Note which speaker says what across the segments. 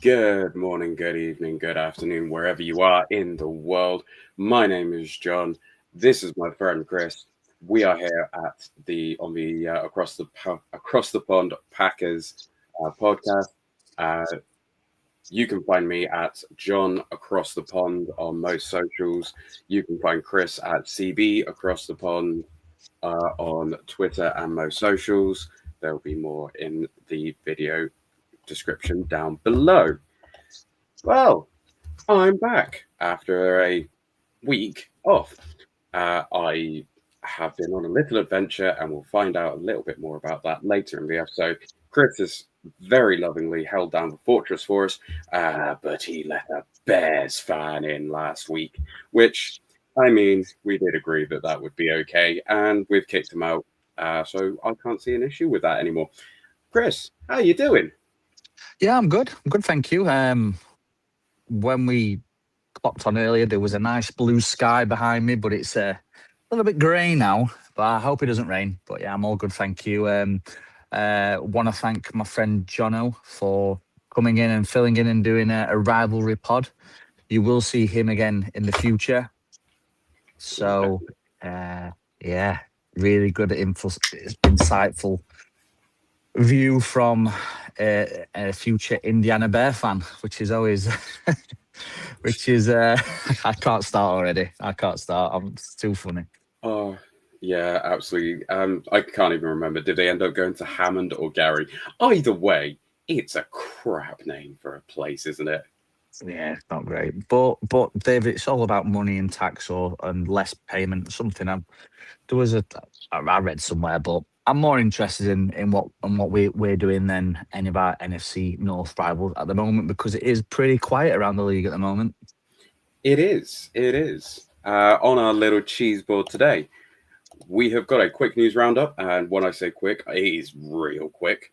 Speaker 1: Good morning, good evening, good afternoon, wherever you are in the world. My name is John. This is my friend Chris. We are here at the on the across the pond Packers podcast. Uh, you can find me at Jon Across the Pond on most socials. You can find Chris at CBacrossthepond on Twitter and most socials. There will be more in the video description down below. Well, I'm back after a week off. I have been on a little adventure, and we'll find out a little bit more about that later in the episode. Chris has very lovingly held down the fortress for us, but he let a Bears fan in last week, which, I mean, we did agree that that would be okay, and we've kicked him out, so I can't see an issue with that anymore. Chris, how you doing?
Speaker 2: Yeah, I'm good. I'm good, thank you. When we clocked on earlier, there was a nice blue sky behind me, but it's a little bit grey now. But I hope it doesn't rain. But yeah, I'm all good, thank you. Want to thank my friend Jono for coming in and filling in and doing a rivalry pod. You will see him again in the future. So, yeah, really good, insightful view from a future Indiana Bear fan, which is always, which is, I can't start already. I can't start. It's too funny.
Speaker 1: Oh, yeah, absolutely. I can't even remember. Did they end up going to Hammond or Gary? Either way, it's a crap name for a place, isn't it?
Speaker 2: Yeah, it's not great, but David, it's all about money and tax and less payment. Something there was I read somewhere, but I'm more interested in what we're doing than any of our NFC North rivals at the moment, because it is pretty quiet around the league at the moment.
Speaker 1: It is. It is. On our little cheese board today, we have got a quick news roundup, and when I say quick, it is real quick.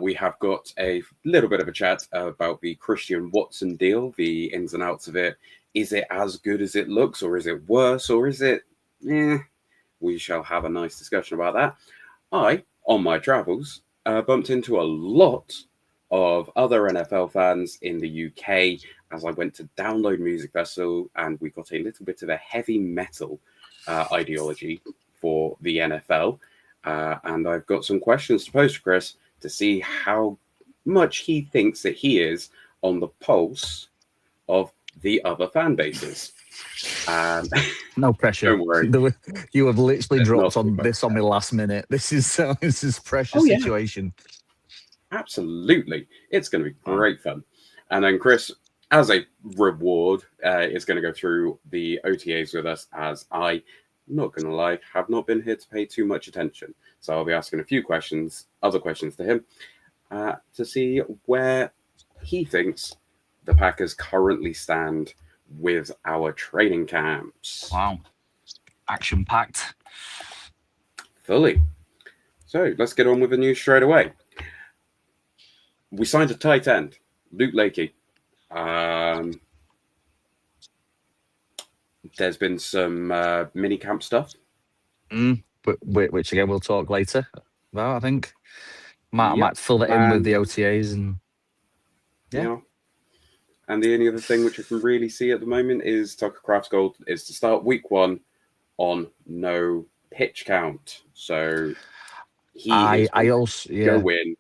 Speaker 1: We have got a little bit of a chat about the Christian Watson deal, the ins and outs of it. Is it as good as it looks, or is it worse, or is it? We shall have a nice discussion about that. On my travels, bumped into a lot of other NFL fans in the UK as I went to Download Music Festival, and we got a little bit of a heavy metal ideology for the NFL. And I've got some questions to pose to Chris to see how much he thinks that he is on the pulse of the other fan bases.
Speaker 2: No pressure.
Speaker 1: Don't worry.
Speaker 2: You have literally
Speaker 1: There's
Speaker 2: dropped on
Speaker 1: nothing about
Speaker 2: this on me last minute. This is precious
Speaker 1: Oh, yeah.
Speaker 2: situation.
Speaker 1: Absolutely. It's going to be great fun. And then Chris, as a reward, is going to go through the OTAs with us, as I, not going to lie, have not been here to pay too much attention. So I'll be asking a few other questions to him, to see where he thinks the Packers currently stand with our training camps.
Speaker 2: Wow. Action packed.
Speaker 1: Fully. So let's get on with the news straight away. We signed a tight end, Luke Lakey. There's been some mini camp stuff.
Speaker 2: Which again we'll talk later about, I think. I
Speaker 1: Yep.
Speaker 2: might fill that in with the OTAs and
Speaker 1: yeah. And the only other thing which I can really see at the moment is Tucker Kraft's goal is to start week 1 on no pitch count. So
Speaker 2: I also
Speaker 1: go in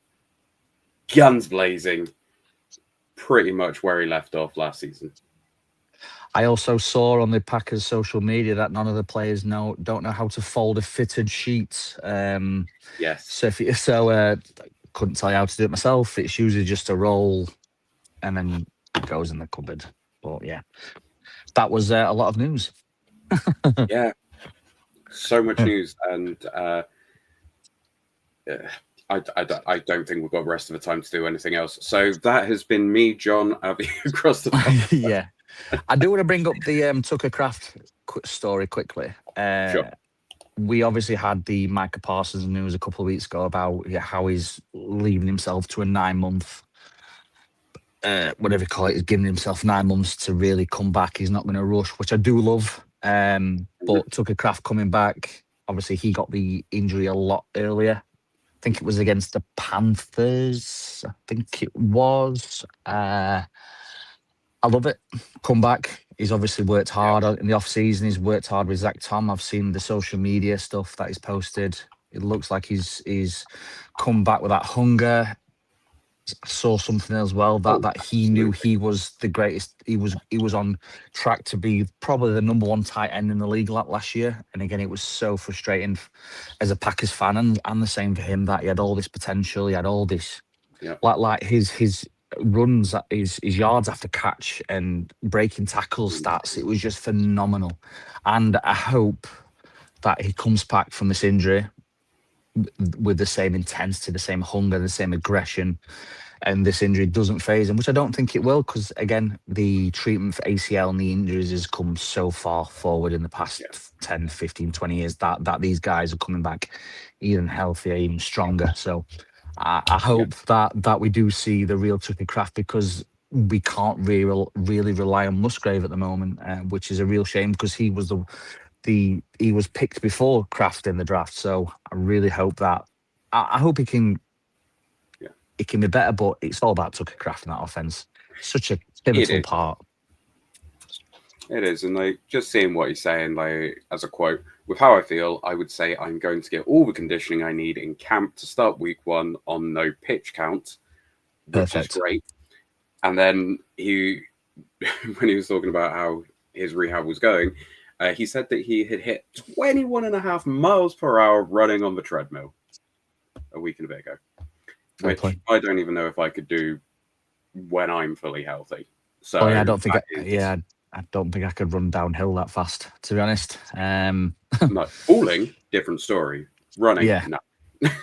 Speaker 1: guns blazing, pretty much where he left off last season.
Speaker 2: I also saw on the Packers social media that none of the players don't know how to fold a fitted sheet.
Speaker 1: Yes.
Speaker 2: So couldn't tell you how to do it myself. It's usually just a roll and then it goes in the cupboard. But yeah, that was a lot of news.
Speaker 1: Yeah, so much news, and I don't think we've got the rest of the time to do anything else. So that has been me, John, across the pond.
Speaker 2: Yeah. I do want to bring up the Tucker Kraft story quickly.
Speaker 1: Sure.
Speaker 2: We obviously had the Micah Parsons news a couple of weeks ago about how he's leaving himself to a 9-month, whatever you call it, he's giving himself 9 months to really come back. He's not going to rush, which I do love. But Tucker Kraft coming back, obviously he got the injury a lot earlier. I think it was against the Panthers. I think it was. I love it. Come back. He's obviously worked hard in the off season. He's worked hard with Zach Tom. I've seen the social media stuff that he's posted. It looks like he's come back with that hunger. I saw something as well that he knew he was the greatest. He was on track to be probably the number one tight end in the league last year. And again, it was so frustrating as a Packers fan, and the same for him, that he had all this potential. He had all this, like his runs, his yards after catch and breaking tackle stats. It was just phenomenal. And I hope that he comes back from this injury with the same intensity, the same hunger, the same aggression, and this injury doesn't phase him, which I don't think it will, because again, the treatment for ACL and the injuries has come so far forward in the past 10, 15, 20 years that these guys are coming back even healthier, even stronger. So I hope that we do see the real Tucker Kraft, because we can't really rely on Musgrave at the moment, which is a real shame, because he was he was picked before Kraft in the draft. So I really hope that I hope he can be better, but it's all about Tucker Kraft in that offense. Such a pivotal part.
Speaker 1: It is, and like just seeing what he's saying, like as a quote, with how I feel, I would say I'm going to get all the conditioning I need in camp to start week 1 on no pitch count, which is great. And then when he was talking about how his rehab was going, he said that he had hit 21.5 miles per hour running on the treadmill a week and a bit ago, which I don't even know if I could do when I'm fully healthy. So
Speaker 2: I don't think I don't think I could run downhill that fast, to be honest.
Speaker 1: No, falling, different story. Running, no.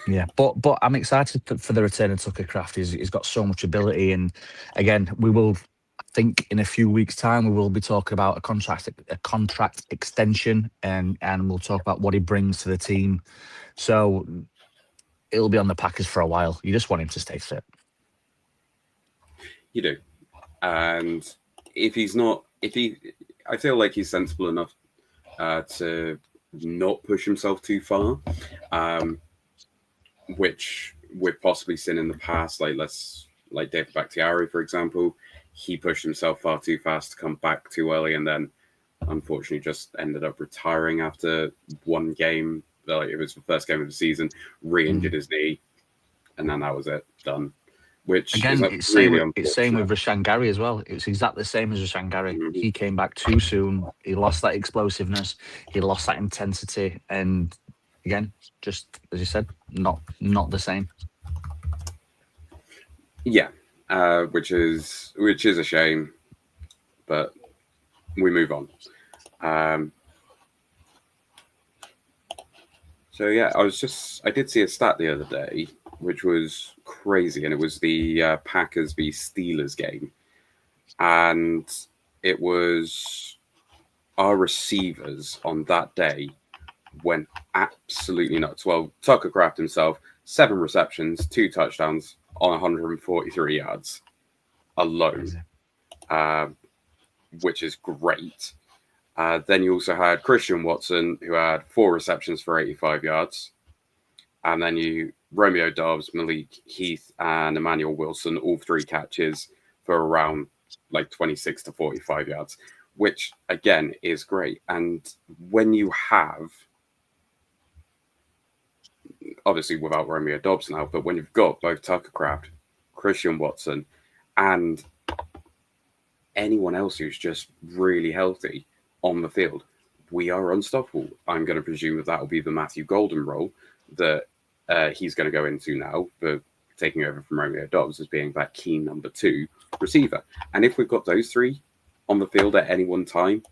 Speaker 2: Yeah, but I'm excited for the return of Tucker Kraft. He's got so much ability, and again, we will. I think in a few weeks' time we will be talking about a contract extension, and we'll talk about what he brings to the team. So it'll be on the Packers for a while. You just want him to stay fit.
Speaker 1: You do, and I feel like he's sensible enough to not push himself too far, which we've possibly seen in the past. Like David Bakhtiari, for example, he pushed himself far too fast to come back too early, and then unfortunately just ended up retiring after one game. Like it was the first game of the season, re-injured his knee, and then that was it, done. Which
Speaker 2: again,
Speaker 1: it's same
Speaker 2: with Rashan Gary as well. It's exactly the same as Rashan Gary. He came back too soon. He lost that explosiveness. He lost that intensity, and again, just as you said, not the same.
Speaker 1: Yeah, which is a shame, but we move on. So yeah, I did see a stat the other day, which was crazy, and it was the Packers v Steelers game, and it was our receivers on that day went absolutely nuts. Well, Tucker Kraft himself, 7 receptions, 2 touchdowns on 143 yards alone, which is great. Then you also had Christian Watson, who had 4 receptions for 85 yards. And then Romeo Doubs, Malik Heath, and Emmanuel Wilson, all 3 catches for around like 26 to 45 yards, which again is great. And when you have, obviously without Romeo Doubs now, but when you've got both Tucker Kraft, Christian Watson, and anyone else who's just really healthy on the field, we are unstoppable. I'm going to presume that will be the Matthew Golden role that he's going to go into now, for taking over from Romeo Doubs as being that key number 2 receiver. And if we've got those 3 on the field at any one time,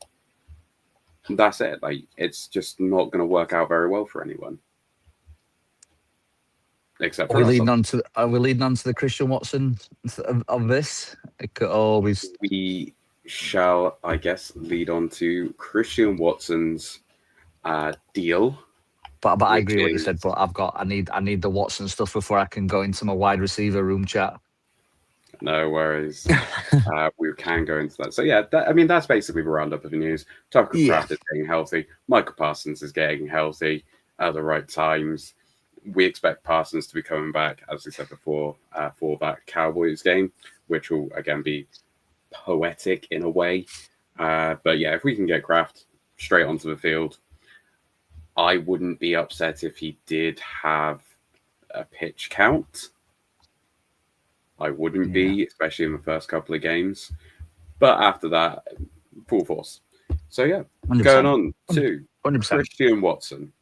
Speaker 1: that's it. Like, it's just not going to work out very well for anyone. Except for
Speaker 2: are we leading on to the Christian Watson of this? It could always.
Speaker 1: We shall, I guess, lead on to Christian Watson's deal.
Speaker 2: But I agree with what you said. But I need the Watson stuff before I can go into my wide receiver room chat.
Speaker 1: No worries. We can go into that. So yeah, that's basically the roundup of the news. Tucker Kraft is getting healthy. Michael Parsons is getting healthy at the right times. we expect Parsons to be coming back, as we said before, for that Cowboys game, which will again be poetic in a way. But yeah, if we can get Kraft straight onto the field, I wouldn't be upset if he did have a pitch count. I wouldn't be, especially in the first couple of games. But after that, full force. So yeah,
Speaker 2: 100%.
Speaker 1: going on to
Speaker 2: 100%.
Speaker 1: Christian Watson.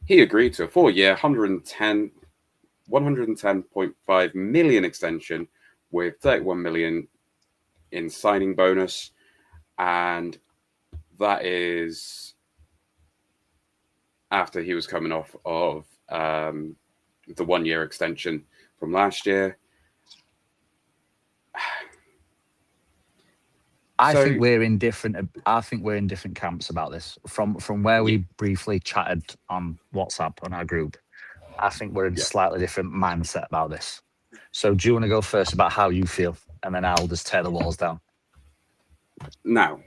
Speaker 1: He agreed to a 4-year, 110.5 million extension with 31 million in signing bonus, and that is after he was coming off of the 1-year extension from last year.
Speaker 2: I think we're in different camps about this. From where we briefly chatted on WhatsApp on our group, I think we're in a slightly different mindset about this. So do you want to go first about how you feel, and then I'll just tear the walls down?
Speaker 1: Now,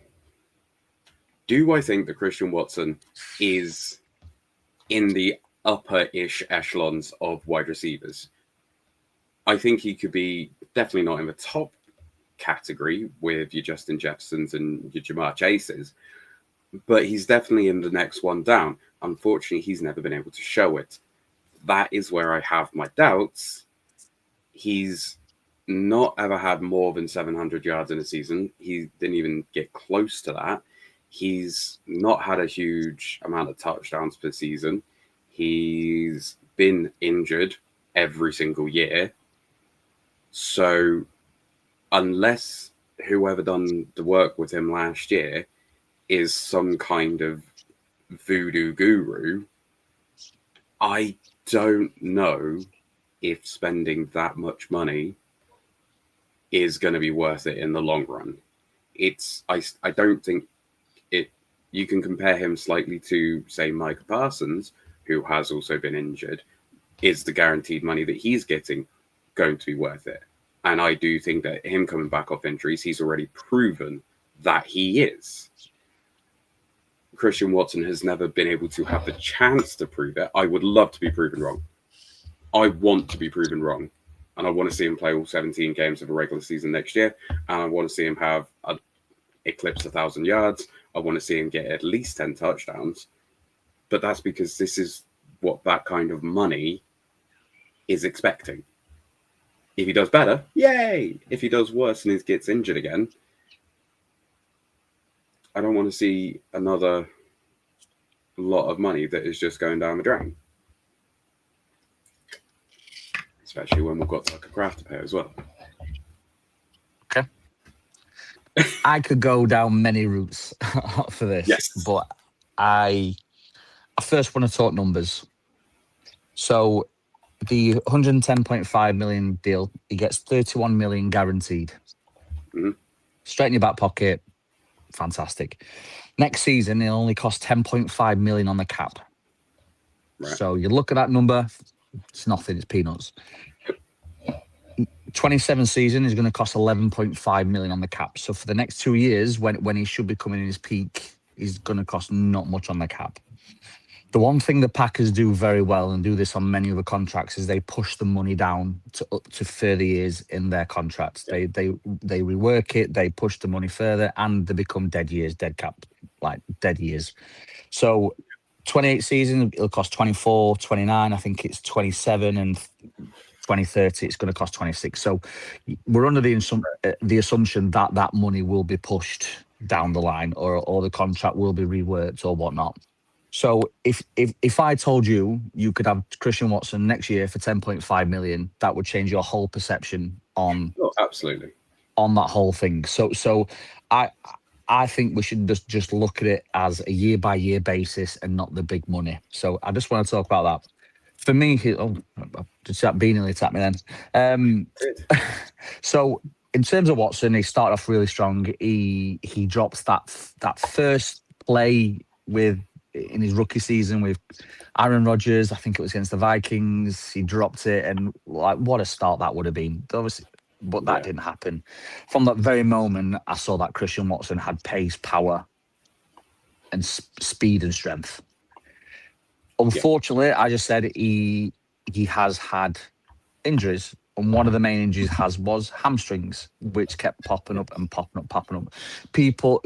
Speaker 1: do I think that Christian Watson is in the upper-ish echelons of wide receivers? I think he could be definitely not in the top category with your Justin Jeffersons and your Jamar Chases, but he's definitely in the next one down. Unfortunately, he's never been able to show it. That is where I have my doubts. He's not ever had more than 700 yards in a season. He didn't even get close to that. He's not had a huge amount of touchdowns per season. He's been injured every single year. So unless whoever done the work with him last year is some kind of voodoo guru, I don't know if spending that much money is going to be worth it in the long run. I don't think it. You can compare him slightly to, say, Micah Parsons, who has also been injured. Is the guaranteed money that he's getting going to be worth it? And I do think that him coming back off injuries, he's already proven that he is. Christian Watson has never been able to have the chance to prove it. I would love to be proven wrong. I want to be proven wrong. And I want to see him play all 17 games of a regular season next year. And I want to see him have eclipse 1,000 yards. I want to see him get at least 10 touchdowns. But that's because this is what that kind of money is expecting. If he does better, yay! If he does worse and he gets injured again, I don't want to see another lot of money that is just going down the drain. Especially when we've got Tucker Kraft to pay as well.
Speaker 2: Okay. I could go down many routes for this, but I first want to talk numbers. So the 110.5 million deal, he gets 31 million guaranteed.
Speaker 1: Mm-hmm.
Speaker 2: Straight in your back pocket. Fantastic. Next season, it'll only cost 10.5 million on the cap.
Speaker 1: Right.
Speaker 2: So you look at that number, it's nothing, it's peanuts. 27 season is going to cost 11.5 million on the cap. So for the next 2 years, when he should be coming in his peak, he's going to cost not much on the cap. The one thing the Packers do very well, and do this on many other contracts, is they push the money down to further years in their contracts. They rework it, they push the money further, and they become dead years, dead cap, like dead years. So 28 season, it'll cost 24, 29, I think it's 27, and 2030, it's going to cost 26. So we're under the assumption that that money will be pushed down the line, or the contract will be reworked or whatnot. So if I told you could have Christian Watson next year for 10.5 million, that would change your whole perception on
Speaker 1: absolutely
Speaker 2: on that whole thing. So I think we should just look at it as a year by year basis and not the big money. So I just want to talk about that. For me, just that Bean nearly tapped me then. So in terms of Watson, he started off really strong. He drops that first play in his rookie season with Aaron Rodgers. I think it was against the Vikings. He dropped it, and like, what a start that would have been. Obviously, but that didn't happen. From that very moment, I saw that Christian Watson had pace, power, and speed and strength. Unfortunately, I just said he has had injuries, and one of the main injuries was hamstrings, which kept popping up and popping up.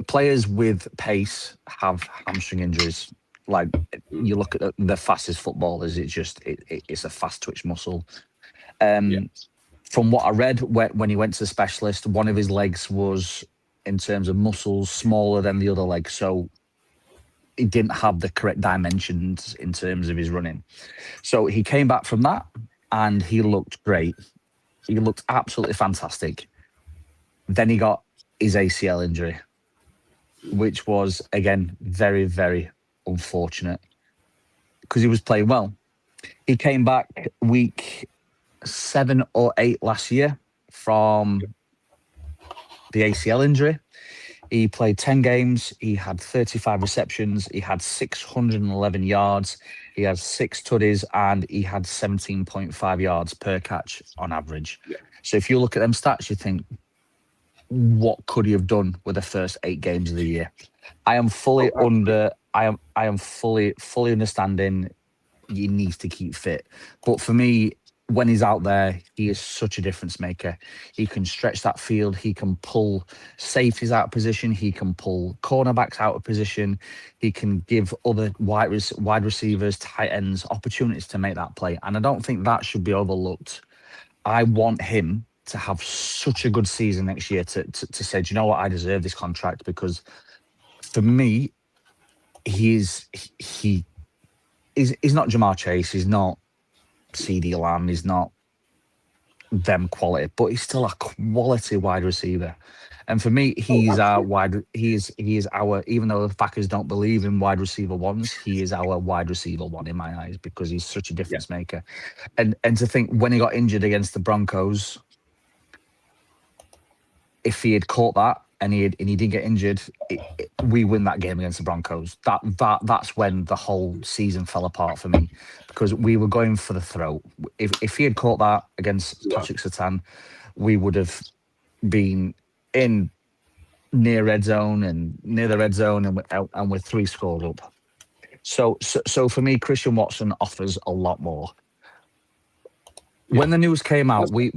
Speaker 2: Players with pace have hamstring injuries. Like you look at the fastest footballers, it's a fast twitch muscle. From what I read, when he went to the specialist, one of his legs was, in terms of muscles, smaller than the other leg, so he didn't have the correct dimensions in terms of his running. So he came back from that and he looked great. He looked absolutely fantastic. Then he got his ACL injury, which was, again, very, very unfortunate because he was playing well. He came back week 7 or 8 last year from the ACL injury. He played 10 games. He had 35 receptions. He had 611 yards. He had 6 tutties, and he had 17.5 yards per catch on average.
Speaker 1: Yeah.
Speaker 2: So if you look at them stats, you think, what could he have done with the first 8 games of the year? I am fully I am fully understanding he needs to keep fit. But for me, when he's out there, he is such a difference maker. He can stretch that field. He can pull safeties out of position. He can pull cornerbacks out of position. He can give other wide receivers, tight ends, opportunities to make that play. And I don't think that should be overlooked. I want him to have such a good season next year to say, do you know what, I deserve this contract, because for me, he's not Jamar Chase, he's not CD Lamb, he's not them quality, but he's still a quality wide receiver. And for me, he's he is our, even though the backers don't believe in wide receiver ones, he is our wide receiver one in my eyes, because he's such a difference maker. And to think, when he got injured against the Broncos, if he had caught that and he didn't get injured, we win that game against the Broncos. That's when the whole season fell apart for me, because we were going for the throat. If he had caught that against Tochik Satan, we would have been in near red zone and near the red zone, and we're 3 scored up. So for me, Christian Watson offers a lot more. When the news came out, we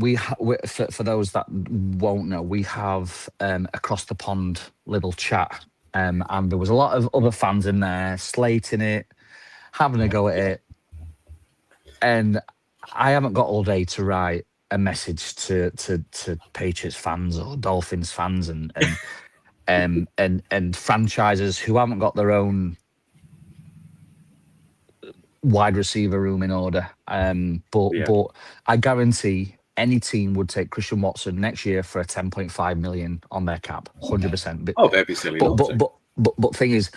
Speaker 2: for those that won't know, we have across the pond little chat, and there was a lot of other fans in there slating it, having a go at it, and I haven't got all day to write a message to Patriots fans or Dolphins fans and franchises who haven't got their own wide receiver room in order. But I guarantee any team would take Christian Watson next year for a 10.5 million on their cap, 100%.
Speaker 1: Oh, that'd be silly.
Speaker 2: But thing is,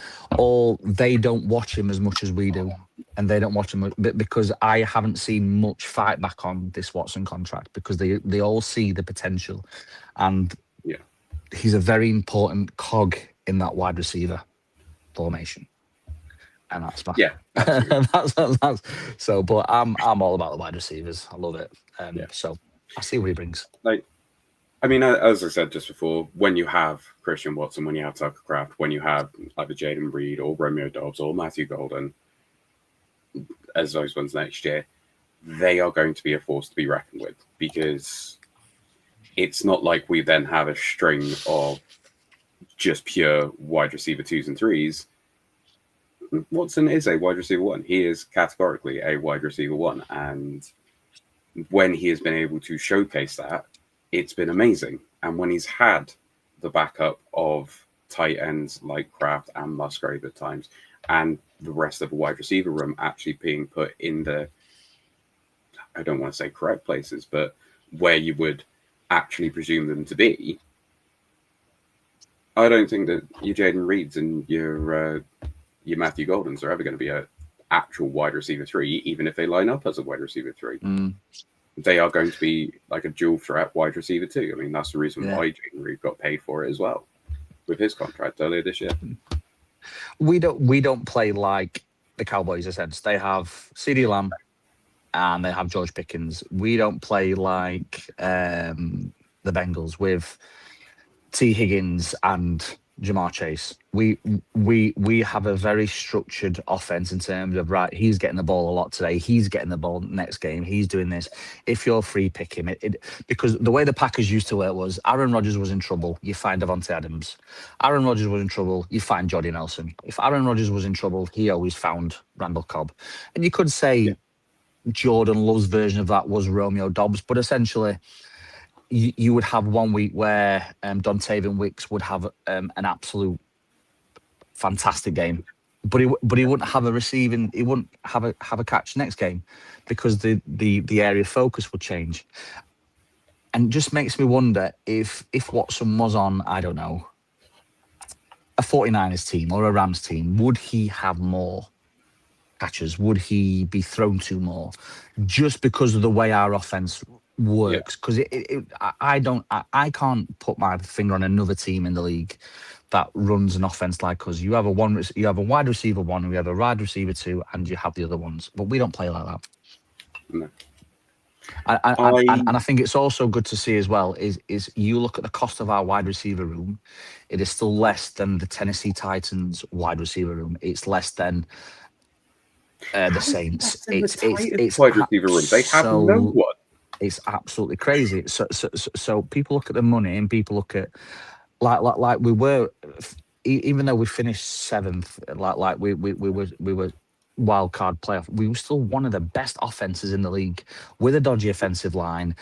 Speaker 2: they don't watch him as much as we do, and they don't watch him because I haven't seen much fight back on this Watson contract, because they all see the potential, and he's a very important cog in that wide receiver formation. And that's my that's so. But I'm all about the wide receivers. I love it. So I see what he brings.
Speaker 1: Like, I mean, as I said just before, when you have Christian Watson, when you have Tucker Kraft, when you have either Jaden Reed or Romeo Dobbs or Matthew Golden as those ones next year, they are going to be a force to be reckoned with, because it's not like we then have a string of just pure wide receiver 2s and 3s. Watson is a wide receiver 1. He is categorically a wide receiver 1. And when he has been able to showcase that, it's been amazing. And when he's had the backup of tight ends like Kraft and Musgrave at times, and the rest of the wide receiver room actually being put in the, I don't want to say correct places, but where you would actually presume them to be, I don't think that your Jaden Reeds and your Matthew Goldens are ever going to be an actual wide receiver 3, even if they line up as a wide receiver 3. They are going to be like a dual threat wide receiver 2. I mean, that's the reason why Jaden Reed got paid for it as well with his contract earlier this year.
Speaker 2: We don't play like the Cowboys, in a sense. They have CeeDee Lamb and they have George Pickens. We don't play like the Bengals with T. Higgins and Jamar Chase. We have a very structured offense in terms of, right, he's getting the ball a lot today. He's getting the ball next game. He's doing this. If you're free, pick him. Because the way the Packers used to work was Aaron Rodgers was in trouble, you find Davante Adams. Aaron Rodgers was in trouble, you find Jordy Nelson. If Aaron Rodgers was in trouble, he always found Randall Cobb. And you could say Jordan Love's version of that was Romeo Dobbs, but essentially you would have 1 week where Dontayvion Wicks would have an absolute fantastic game, but he wouldn't have a receiving. He wouldn't have a catch next game because the area of focus would change, and it just makes me wonder if Watson was on, I don't know, a 49ers team or a Rams team, would he have more catches? Would he be thrown to more just because of the way our offense works? Because I can't put my finger on another team in the league that runs an offense like us. You have a wide receiver one, we have a wide receiver two, and you have the other ones, but we don't play like that.
Speaker 1: No.
Speaker 2: And I think it's also good to see as well is you look at the cost of our wide receiver room, it is still less than the Tennessee Titans wide receiver room. It's less than the Saints. It's
Speaker 1: wide receiver room. They have no one.
Speaker 2: It's absolutely crazy. So people look at the money and people look at like we were, even though we finished seventh, like we were wild card playoff, we were still one of the best offenses in the league with a dodgy offensive line,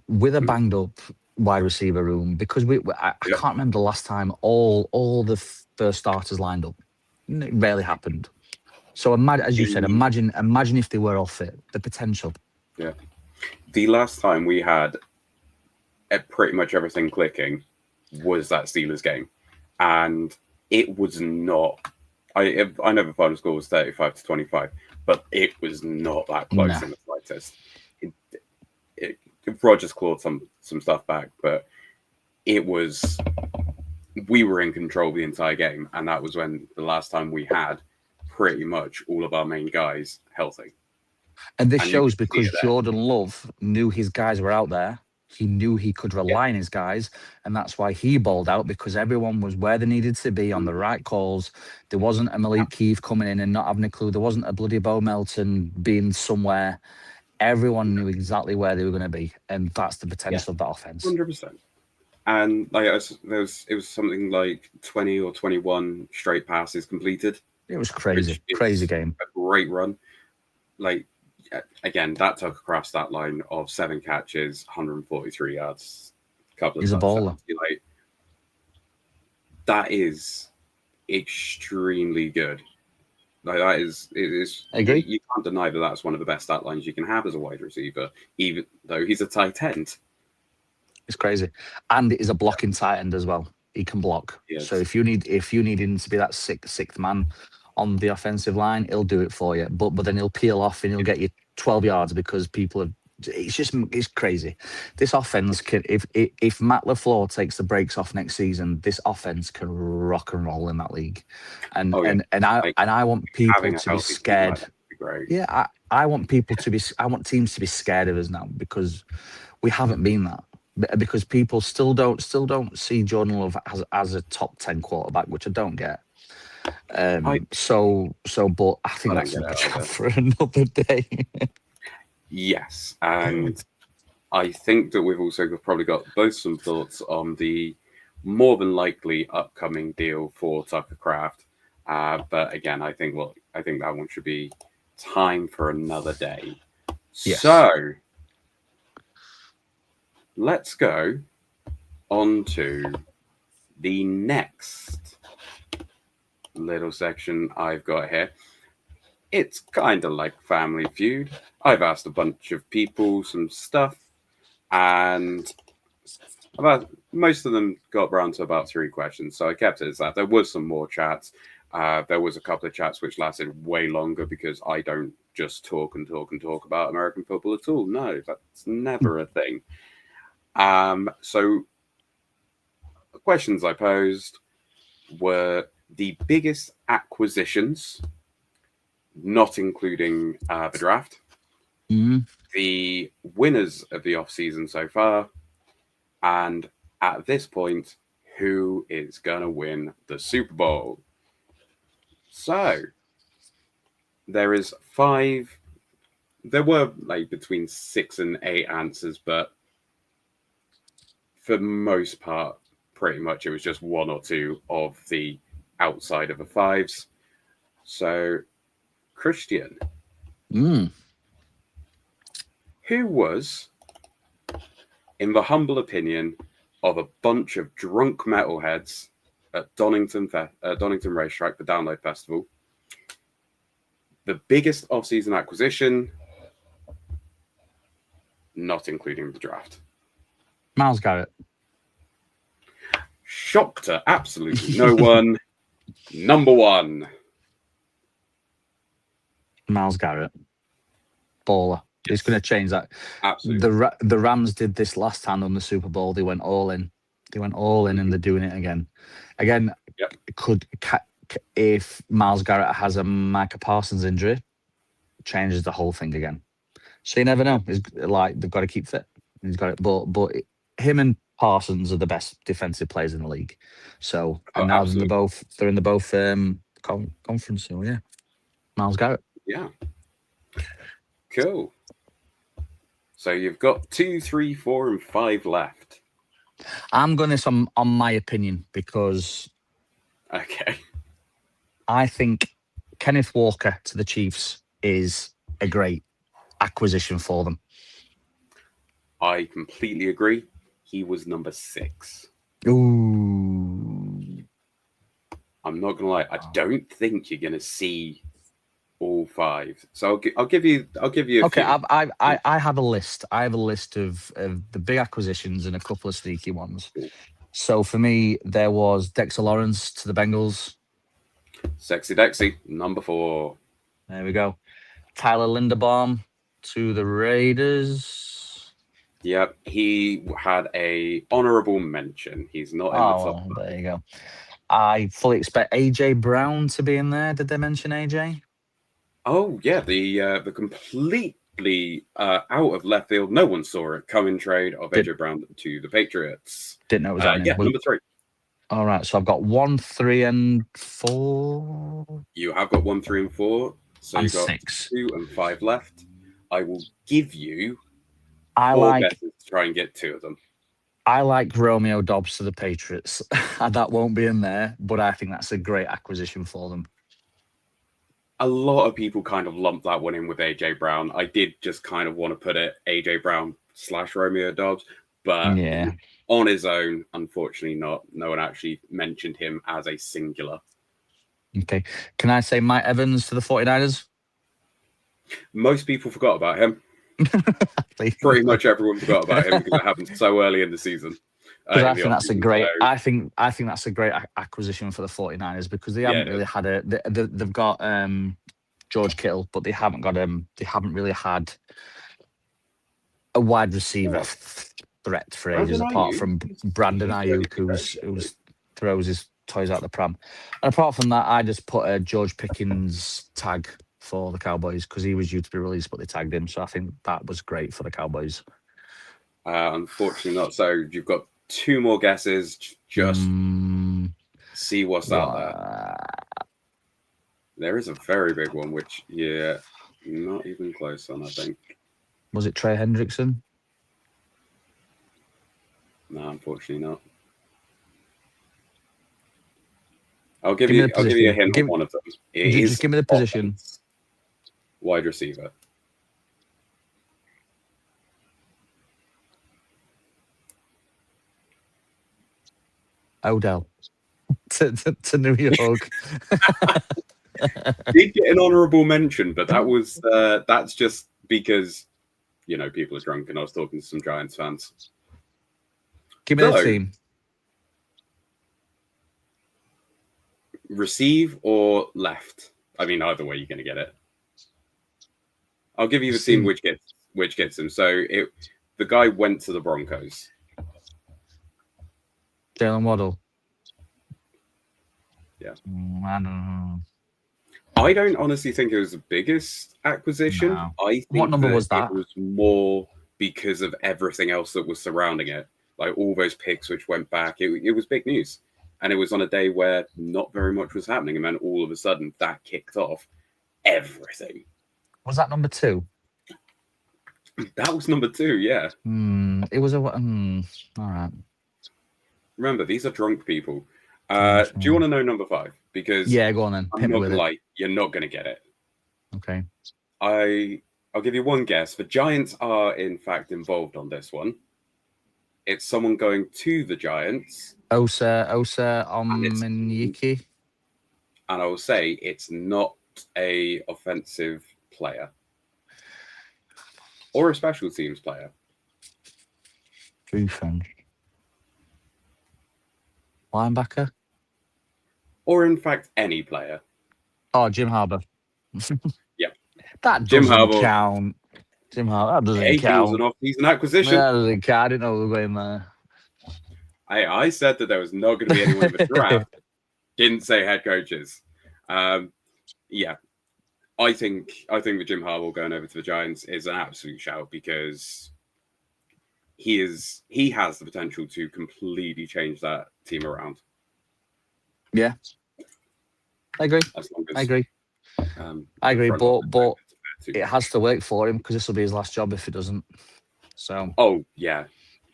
Speaker 2: with a banged up wide receiver room, because I can't remember the last time all the first starters lined up. It rarely happened. So as you said, imagine if they were all fit, the potential.
Speaker 1: Yeah. The last time we had pretty much everything clicking was that Steelers game, and it was not. I know the final score was 35-25, but it was not that close in the slightest. Rodgers clawed some stuff back, but it was. We were in control the entire game, and that was when the last time we had pretty much all of our main guys healthy.
Speaker 2: And this shows because Jordan Love knew his guys were out there. He knew he could rely on his guys, and that's why he balled out, because everyone was where they needed to be on the right calls. There wasn't a Malik Keith coming in and not having a clue. There wasn't a bloody Bo Melton being somewhere. Everyone knew exactly where they were going to be, and that's the potential of that offense.
Speaker 1: 100%. And like it was something like 20 or 21 straight passes completed.
Speaker 2: It was crazy game.
Speaker 1: A great run. Like, again, that took across that line of 7 catches, 143 yards, a couple of
Speaker 2: He's a baller.
Speaker 1: Like, that is extremely good. Like, it is.
Speaker 2: I agree.
Speaker 1: You can't deny that that's one of the best stat lines you can have as a wide receiver, even though he's a tight end.
Speaker 2: It's crazy, and it is a blocking tight end as well. He can block. Yes. So if you need him to be that sixth man on the offensive line, he'll do it for you. But then he'll peel off and he'll get you 12 yards because people have. It's crazy. This offense can, if Matt LaFleur takes the brakes off next season, this offense can rock and roll in that league. And I want people to be scared. Yeah, I want people to be. I want teams to be scared of us now, because we haven't been that. Because people still don't see Jordan Love as a top 10 quarterback, which I don't get. But I think that's a chat for another day.
Speaker 1: Yes, and I think that we've also probably got both some thoughts on the more than likely upcoming deal for Tucker Kraft. But again, I think that one should be time for another day. Yes. So let's go on to the next little section I've got here. It's kind of like Family Feud. I've asked a bunch of people some stuff, and most of them got around to about 3 questions. So I kept it as that. There was some more chats. There was a couple of chats which lasted way longer, because I don't just talk about American football at all. No, that's never a thing. So the questions I posed were the biggest acquisitions, not including the draft, the winners of the off-season so far, and at this point, who is gonna win the Super Bowl. So there is 5. There were like between 6 and 8 answers, but for the most part, pretty much it was just 1 or 2 of the outside of the 5s. So, Christian, who was, in the humble opinion of a bunch of drunk metalheads at Donington Racetrack, the Download Festival, the biggest off-season acquisition, not including the draft?
Speaker 2: Myles Garrett.
Speaker 1: Shocked to absolutely no one. Number 1.
Speaker 2: Myles Garrett. Baller. He's going to change that.
Speaker 1: Absolutely.
Speaker 2: The Rams did this last time on the Super Bowl. They went all in. And they're doing it again.
Speaker 1: Yep.
Speaker 2: If Myles Garrett has a Micah Parsons injury, changes the whole thing again. So you never know. It's like they've got to keep fit. He's got it, but him and Parsons are the best defensive players in the league. So and now they're in the both conference. So yeah, Myles Garrett.
Speaker 1: Yeah. Cool. So you've got 2, 3, 4, and 5 left.
Speaker 2: I'm going to on my opinion because
Speaker 1: okay,
Speaker 2: I think Kenneth Walker to the Chiefs is a great acquisition for them.
Speaker 1: I completely agree. He was number 6.
Speaker 2: Ooh.
Speaker 1: I'm not gonna lie. I don't think you're gonna see all 5. So I'll give you.
Speaker 2: Okay, I have a list. I have a list of the big acquisitions and a couple of sneaky ones. So for me, there was Dexter Lawrence to the Bengals.
Speaker 1: Sexy Dexy, number 4.
Speaker 2: There we go. Tyler Linderbaum to the Raiders.
Speaker 1: Yep, he had a honorable mention. He's not in the top.
Speaker 2: Well, there you go. I fully expect AJ Brown to be in there. Did they mention AJ?
Speaker 1: Oh yeah, the completely out of left field, no one saw it coming trade of AJ Brown to the Patriots.
Speaker 2: Didn't know it was happening.
Speaker 1: Yeah, number 3.
Speaker 2: All right, so I've got 1, 3, and 4.
Speaker 1: You have got 1, 3, and 4. So you've got
Speaker 2: 6.
Speaker 1: 2 and 5 left. I will give you 4 guesses to try and get 2 of them.
Speaker 2: I like Romeo Dobbs to the Patriots. That won't be in there, but I think that's a great acquisition for them.
Speaker 1: A lot of people kind of lumped that one in with AJ Brown. I did just kind of want to put it AJ Brown / Romeo Dobbs, but
Speaker 2: yeah,
Speaker 1: on his own, unfortunately not. No one actually mentioned him as a singular.
Speaker 2: Okay. Can I say Mike Evans to the 49ers?
Speaker 1: Most people forgot about him. Pretty much everyone forgot about him because it happened so early in the season.
Speaker 2: I think that's a great. I think that's a great acquisition for the 49ers because they haven't really had a. They've got George Kittle, but they haven't got They haven't really had a wide receiver threat for ages, apart from Brandon Ayuk, who throws his toys out the pram. And apart from that, I just put a George Pickens tag for the Cowboys because he was due to be released, but they tagged him. So I think that was great for the Cowboys.
Speaker 1: Unfortunately not. So you've got 2 more guesses. Just see what's out there. There is a very big one, which, yeah, not even close on, I think.
Speaker 2: Was it Trey Hendrickson?
Speaker 1: No, unfortunately not. I'll give you a hint on one of them.
Speaker 2: Just give me the position.
Speaker 1: Wide receiver.
Speaker 2: Odell to New York.
Speaker 1: Did get an honorable mention, but that's just because people are drunk, and I was talking to some Giants fans.
Speaker 2: Give me the team.
Speaker 1: Receive or left? I mean, either way, you're going to get it. I'll give you the team which gets him. So the guy went to the Broncos.
Speaker 2: Jalen Waddle.
Speaker 1: Yeah.
Speaker 2: I don't know.
Speaker 1: I don't honestly think it was the biggest acquisition.
Speaker 2: No.
Speaker 1: I think
Speaker 2: what number was that?
Speaker 1: It was more because of everything else that was surrounding it. like all those picks which went back. It was big news. And it was on a day where not very much was happening. And then all of a sudden that kicked off everything.
Speaker 2: Was that number 2?
Speaker 1: That was number 2, yeah.
Speaker 2: It was all right.
Speaker 1: Remember, these are drunk people. Do you want to know number 5? Because
Speaker 2: yeah, go on then.
Speaker 1: I'm not gonna lie, you're not gonna get it.
Speaker 2: Okay.
Speaker 1: I'll give you one guess. The Giants are in fact involved on this one. It's someone going to the Giants.
Speaker 2: Osa Omanyiki.
Speaker 1: And I will say it's not a offensive player or a special teams player.
Speaker 2: Defense. Linebacker.
Speaker 1: Or in fact any player.
Speaker 2: Oh, Jim Harbaugh.
Speaker 1: Yep.
Speaker 2: That
Speaker 1: Jim
Speaker 2: doesn't
Speaker 1: Harbaugh.
Speaker 2: count. Jim Harbaugh. That doesn't
Speaker 1: He
Speaker 2: count.
Speaker 1: was an off-season acquisition.
Speaker 2: That doesn't count. I didn't know we were going there.
Speaker 1: I said that there was not going to be anyone in the draft. Didn't say head coaches. Yeah. I think the Jim Harbaugh going over to the Giants is an absolute shout because he has the potential to completely change that team around.
Speaker 2: Yeah. I agree. I agree, but it has to work for him because this will be his last job if it doesn't. So.
Speaker 1: Oh, yeah.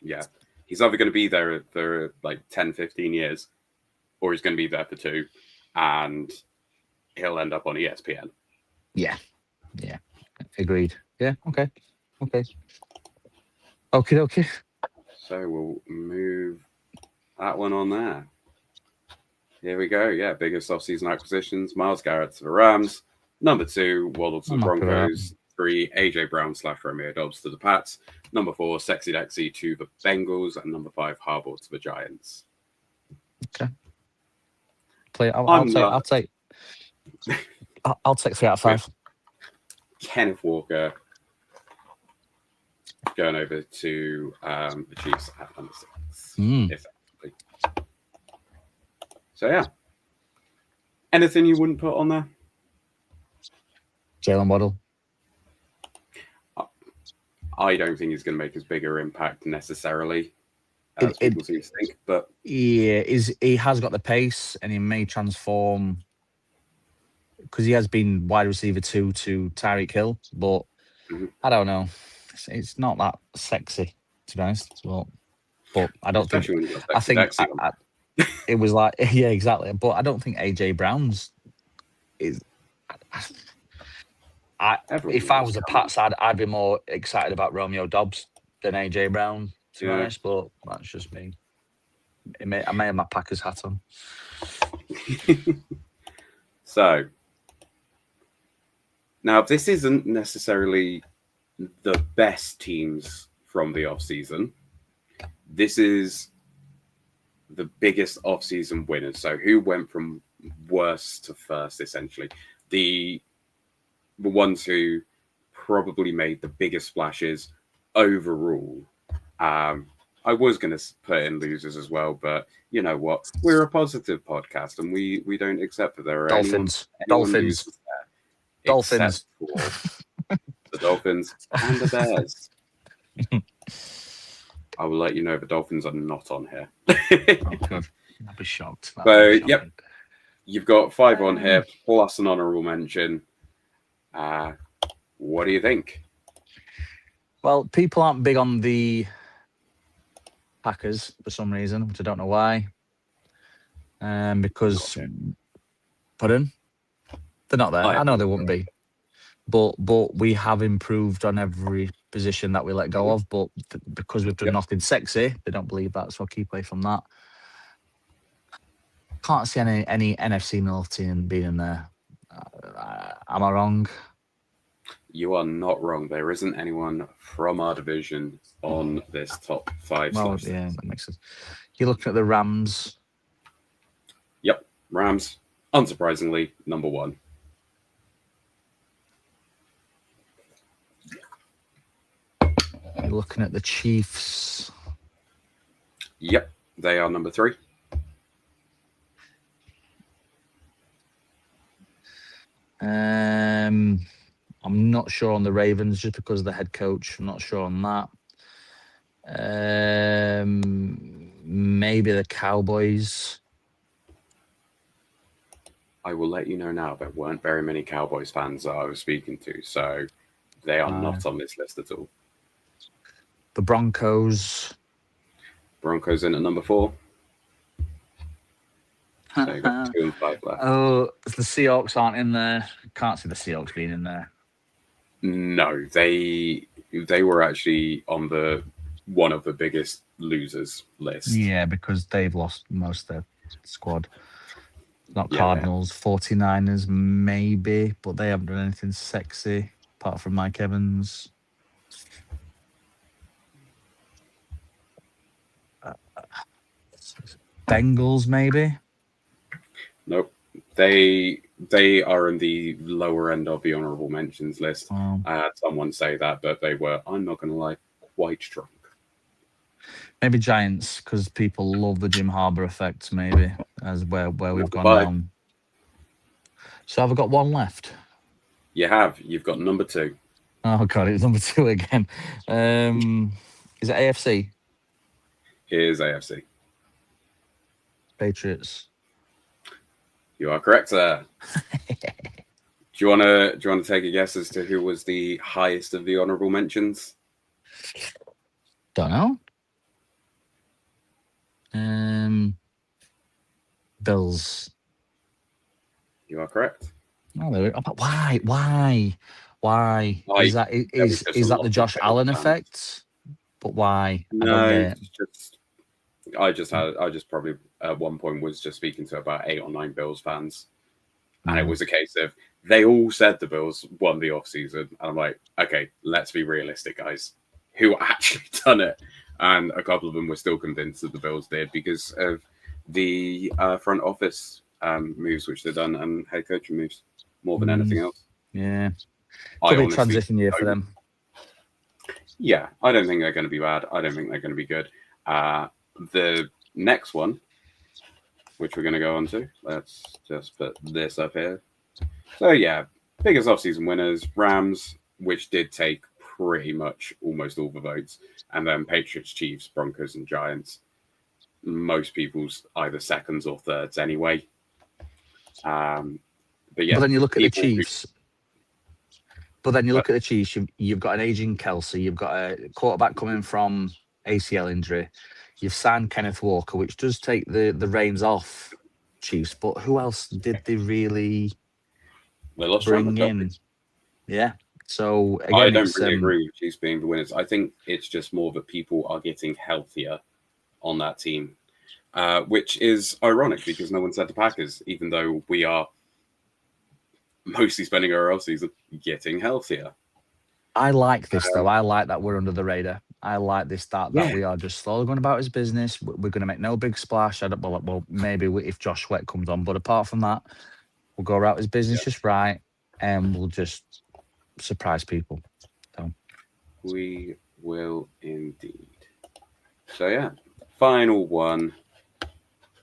Speaker 1: Yeah. He's either going to be there for like 10, 15 years or he's going to be there for 2 and he'll end up on ESPN.
Speaker 2: Yeah. Yeah. Agreed. Yeah. Okay. Okay.
Speaker 1: So we'll move that one on there. Here we go. Yeah, biggest off-season acquisitions. Myles Garrett to the Rams. Number 2, Waddle to the Broncos. 3, AJ Brown / Romeo Dobbs to the Pats. Number 4, Sexy Lexi to the Bengals. And number 5, Harbaugh to the Giants.
Speaker 2: Okay. I'll take 3 out of 5.
Speaker 1: Kenneth Walker going over to the Chiefs at number 6. Effectively. So yeah. Anything you wouldn't put on there?
Speaker 2: Jalen Waddle.
Speaker 1: I don't think he's going to make as big an impact necessarily as people seem to think. But
Speaker 2: yeah, he has got the pace and he may transform because he has been wide receiver 2 to Tyreek Hill, but I don't know. It's not that sexy, to be honest. Well, but I don't think. I think it was like yeah, exactly. But I don't think AJ Brown's is. If I was a Pats, I'd be more excited about Romeo Dobbs than AJ Brown, to be honest. But that's just me. I may have my Packers hat on.
Speaker 1: So now this isn't necessarily the best teams from the off-season. This is the biggest off-season winners. So who went from worst to first, essentially. The ones who probably made the biggest splashes overall. I was going to put in losers as well, but you know what? We're a positive podcast, and we don't accept that there are
Speaker 2: Dolphins.
Speaker 1: Dolphins. The Dolphins and the Bears. I will let you know the Dolphins are not on here.
Speaker 2: Good. I'll be shocked.
Speaker 1: Yep. You've got 5 on here, plus an honourable mention. What do you think?
Speaker 2: Well, people aren't big on the Packers for some reason, which I don't know why. Because, pardon? They're not there. I know they wouldn't be. But we have improved on every position that we let go of. But because we've done nothing sexy, they don't believe that. So I'll keep away from that. Can't see any NFC North team being in there. Am I wrong?
Speaker 1: You are not wrong. There isn't anyone from our division on this top 5.
Speaker 2: Well, yeah, that makes sense. You're looking at the Rams.
Speaker 1: Yep, Rams. Unsurprisingly, number 1.
Speaker 2: You're looking at the Chiefs.
Speaker 1: Yep, they are number 3.
Speaker 2: I'm not sure on the Ravens just because of the head coach. I'm not sure on that. Maybe the Cowboys.
Speaker 1: I will let you know now there weren't very many Cowboys fans that I was speaking to, so they are not on this list at all.
Speaker 2: The Broncos.
Speaker 1: Broncos in at number 4. So you've got 2 and 5 left.
Speaker 2: Oh, the Seahawks aren't in there. Can't see the Seahawks being in there.
Speaker 1: No, they were actually on the one of the biggest losers list.
Speaker 2: Yeah, because they've lost most of their squad. Not
Speaker 1: Yeah,
Speaker 2: Cardinals, 49ers maybe, but they haven't done anything sexy apart from Mike Evans. Bengals maybe.
Speaker 1: Nope. They are in the lower end of the honourable mentions list.
Speaker 2: Oh.
Speaker 1: I had someone say that, but they were, I'm not going to lie, quite drunk.
Speaker 2: Maybe Giants, because people love the Jim Harbour effect, maybe, as where we've gone
Speaker 1: 5.
Speaker 2: down. So have I got one left?
Speaker 1: You have. You've got number 2.
Speaker 2: Oh god, it's number 2 again. Is it AFC?
Speaker 1: Here's AFC.
Speaker 2: Patriots.
Speaker 1: You are correct, sir. Do you want to take a guess as to who was the highest of the honourable mentions?
Speaker 2: Don't know. Bills.
Speaker 1: You are correct.
Speaker 2: Oh, there we go. Why? Is that the Josh Allen effect? But why?
Speaker 1: No, I just probably at one point was just speaking to about 8 or 9 Bills fans, and it was a case of they all said the Bills won the offseason, and I'm like, okay, let's be realistic, guys. Who actually done it? And a couple of them were still convinced that the Bills did because of the front office moves which they've done and head coaching moves more than anything else.
Speaker 2: Yeah, could be a transition year for them.
Speaker 1: Yeah, I don't think they're going to be bad. I don't think they're going to be good. The next one, which we're going to go on to, let's just put this up here. So yeah, biggest offseason winners, Rams, which did take pretty much almost all the votes, and then Patriots, Chiefs, Broncos, and Giants. Most people's either seconds or thirds anyway. But yeah,
Speaker 2: but then you look at the Chiefs. But then you look at the Chiefs. You've got an aging Kelsey. You've got a quarterback coming from ACL injury. You've signed Kenneth Walker, which does take the reins off Chiefs. But who else did they really bring in? Yeah. So again,
Speaker 1: I don't really agree with Chiefs being the winners. I think it's just more that people are getting healthier on that team, which is ironic because no one said the Packers, even though we are mostly spending our offseason getting healthier.
Speaker 2: I like this though. I like that we're under the radar. I like this that we are just slowly going about his business. We're going to make no big splash. Well, maybe if Josh Sweat comes on, but apart from that, we'll go about his business just right, and we'll just surprise people. So
Speaker 1: we will indeed. So yeah, final one,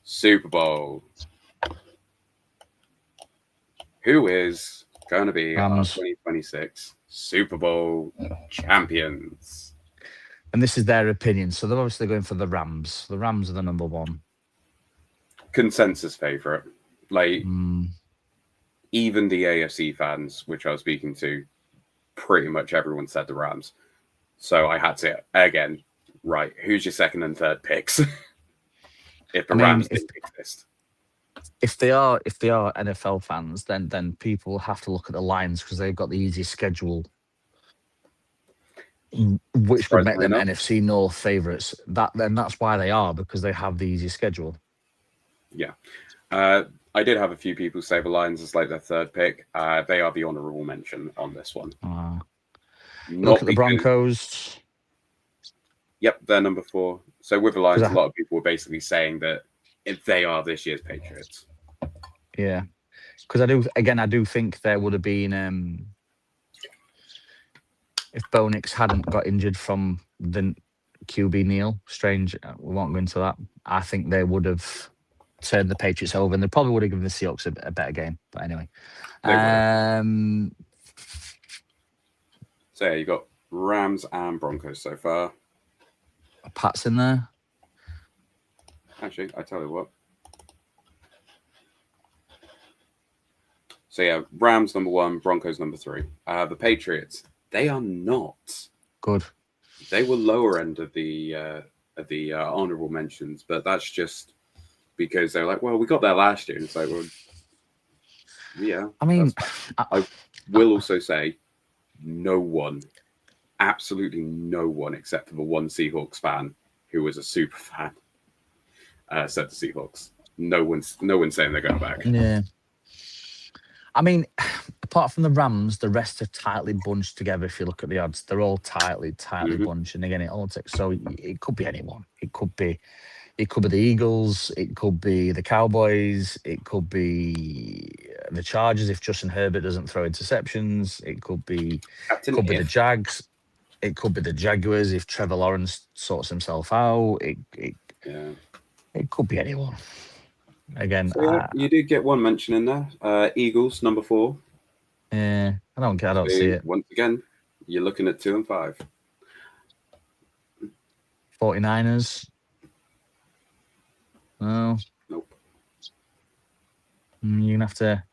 Speaker 1: Super Bowl. Who is going to be our 2026 Super Bowl champions?
Speaker 2: And this is their opinion. So they're obviously going for the Rams. The Rams are the number 1.
Speaker 1: Consensus favorite. Like, even the AFC fans, which I was speaking to, pretty much everyone said the Rams. So I had to, again, right, who's your second and third picks? If the Rams didn't exist.
Speaker 2: If they are NFL fans, then people have to look at the Lions because they've got the easiest schedule, which would make them NFC North favourites. That's why they are, because they have the easiest schedule.
Speaker 1: Yeah. I did have a few people say the Lions as like their third pick. They are the honourable mention on this one.
Speaker 2: Look at the Broncos.
Speaker 1: Yep, they're number 4. So with the Lions, a lot of people were basically saying that if they are this year's Patriots.
Speaker 2: Yeah, because I do think there would have been if Bo Nix hadn't got injured from the QB Neal. Strange, we won't go into that. I think they would have turned the Patriots over, and they probably would have given the Seahawks a better game. But anyway,
Speaker 1: so yeah, you got Rams and Broncos so far.
Speaker 2: Pat's in there.
Speaker 1: Actually, I tell you what. So yeah, Rams number 1, Broncos number 3. The Patriots, they are not
Speaker 2: good.
Speaker 1: They were lower end of the honorable mentions, but that's just because they're like, well, we got there last year, and it's like, well, yeah.
Speaker 2: I mean,
Speaker 1: I will also say, no one, absolutely no one, except for the one Seahawks fan who was a super fan, said the Seahawks. No one's saying they're going back.
Speaker 2: Yeah. I mean, apart from the Rams, the rest are tightly bunched together. If you look at the odds, they're all tightly bunched. And again, it all takes. So it could be anyone. It could be the Eagles. It could be the Cowboys. It could be the Chargers if Justin Herbert doesn't throw interceptions. It could be the Jags. It could be the Jaguars if Trevor Lawrence sorts himself out. It could be anyone. Again,
Speaker 1: so, yeah, you did get one mention in there. Eagles number 4.
Speaker 2: Yeah, I don't see it.
Speaker 1: Once again, you're looking at 2 and 5.
Speaker 2: 49ers. No.
Speaker 1: Nope.
Speaker 2: You're gonna have to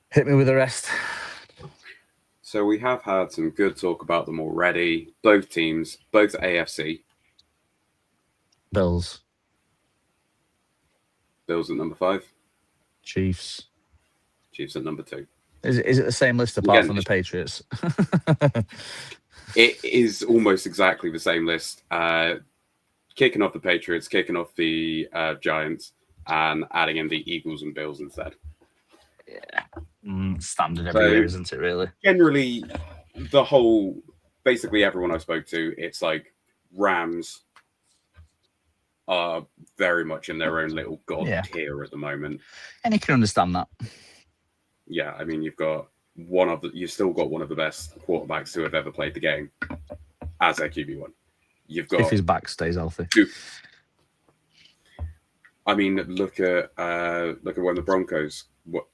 Speaker 2: hit me with the rest.
Speaker 1: So we have had some good talk about them already. Both teams, both AFC.
Speaker 2: Bills
Speaker 1: at number 5.
Speaker 2: Chiefs
Speaker 1: at number 2.
Speaker 2: Is it the same list apart from the Patriots?
Speaker 1: It is almost exactly the same list. Kicking off the Patriots, kicking off the Giants, and adding in the Eagles and Bills instead.
Speaker 2: Yeah. Standard every year, isn't it, really?
Speaker 1: Generally, basically everyone I spoke to, it's like Rams are very much in their own little god tier at the moment.
Speaker 2: And you can understand that.
Speaker 1: Yeah, I mean, you've still got one of the best quarterbacks who have ever played the game as a QB1. You've got,
Speaker 2: if his back stays healthy.
Speaker 1: I mean, look at when the Broncos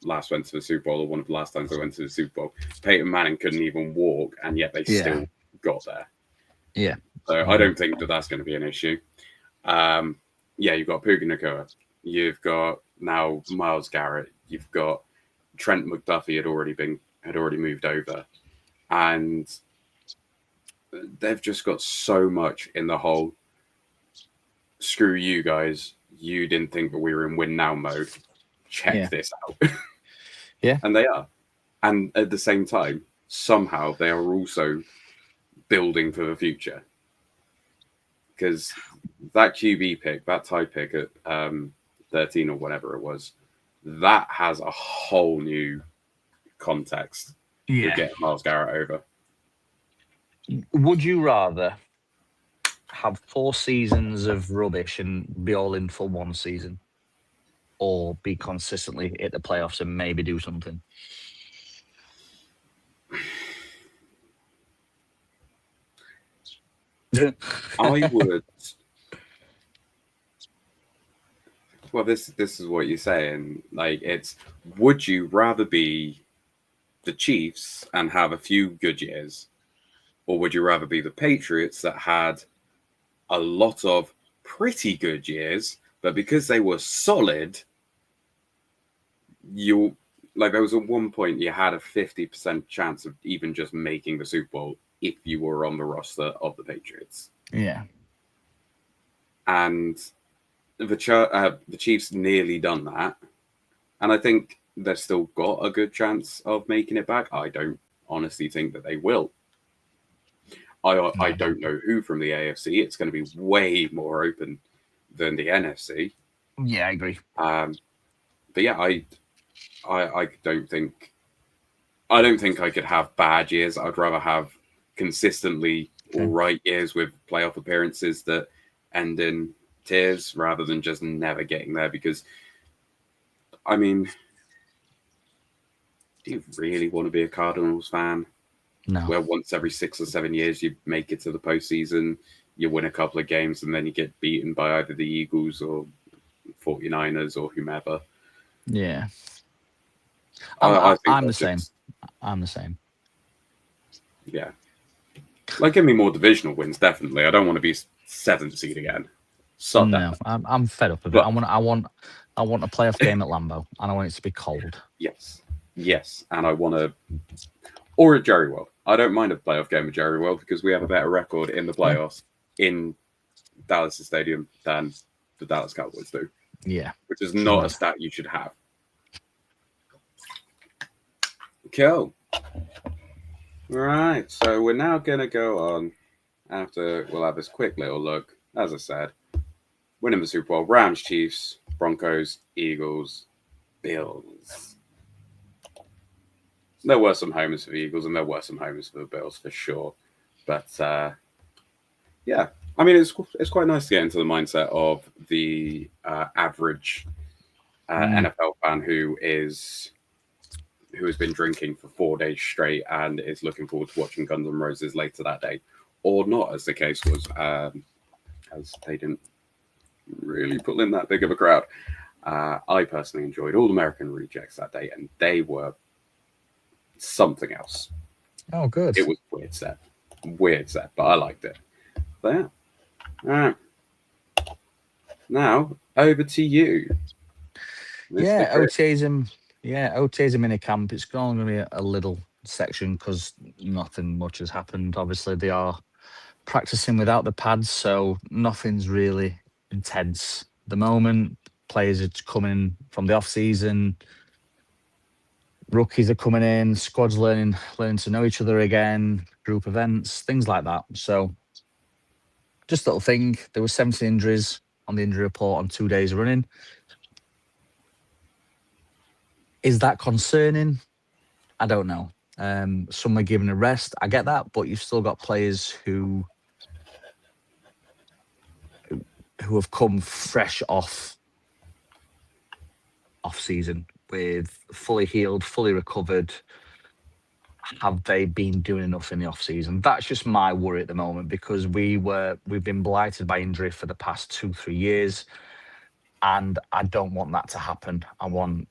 Speaker 1: last went to the Super Bowl, or one of the last times they went to the Super Bowl. Peyton Manning couldn't even walk, and yet they still got there.
Speaker 2: Yeah.
Speaker 1: So I don't think that's going to be an issue. You've got Puka Nacua. You've got now Myles Garrett. You've got Trent McDuffie had already moved over, and they've just got so much in the hole. Screw you guys. You didn't think that we were in win now mode. Check this out.
Speaker 2: Yeah.
Speaker 1: And they are. And at the same time, somehow they are also building for the future. Because that QB pick, that tie pick at 13 or whatever it was, that has a whole new context to get Myles Garrett over.
Speaker 2: Would you rather have 4 seasons of rubbish and be all in for 1 season, or be consistently hit the playoffs and maybe do something?
Speaker 1: I would. Well, this is what you're saying. Like, it's, would you rather be the Chiefs and have a few good years, or would you rather be the Patriots that had a lot of pretty good years, but because they were solid, there was at one point you had a 50% chance of even just making the Super Bowl if you were on the roster of the Patriots.
Speaker 2: Yeah.
Speaker 1: And the Chiefs nearly done that. And I think they've still got a good chance of making it back. I don't honestly think that they will. I don't know who from the AFC. It's going to be way more open than the NFC.
Speaker 2: Yeah, I agree.
Speaker 1: But yeah, I don't think I could have bad years. I'd rather have consistently all right years with playoff appearances that end in tears rather than just never getting there. Because, I mean, do you really want to be a Cardinals fan?
Speaker 2: No.
Speaker 1: Where once every 6 or 7 years you make it to the postseason, you win a couple of games, and then you get beaten by either the Eagles or 49ers or whomever.
Speaker 2: Yeah. I'm the same. I'm the same.
Speaker 1: Yeah. Like, give me more divisional wins, definitely. I don't want to be 7th seed again. Sod that.
Speaker 2: No, I'm fed up of it.
Speaker 1: But
Speaker 2: I want a playoff game at Lambeau, and I want it to be cold.
Speaker 1: yes, and I want to, or at Jerry World. I don't mind a playoff game at Jerry World because we have a better record in the playoffs in Dallas Stadium than the Dallas Cowboys do.
Speaker 2: Yeah,
Speaker 1: which is not a stat you should have. Cool. Right, so we're now going to go on after we'll have this quick little look. As I said, winning the Super Bowl, Rams, Chiefs, Broncos, Eagles, Bills. There were some homers for the Eagles and there were some homers for the Bills for sure. But yeah, I mean, it's quite nice to get into the mindset of the average NFL fan who has been drinking for 4 days straight and is looking forward to watching Guns N' Roses later that day, or not, as the case was, as they didn't really pull in that big of a crowd. I personally enjoyed All American Rejects that day, and they were something else.
Speaker 2: Oh, good.
Speaker 1: It was weird set, but I liked it. But yeah. All right. Now over to you.
Speaker 2: Yeah, OTAs and minicamp. It's only going to be a little section because nothing much has happened. Obviously, they are practicing without the pads, so nothing's really intense at the moment. Players are coming from the off season. Rookies are coming in. Squads learning to know each other again. Group events, things like that. So, just a little thing. There were 17 injuries on the injury report on 2 days running. Is that concerning? I don't know. Some are given a rest. I get that, but you've still got players who have come fresh off season with fully healed, fully recovered. Have they been doing enough in the off season? That's just my worry at the moment because we've been blighted by injury for the past 2-3 years, and I don't want that to happen. I want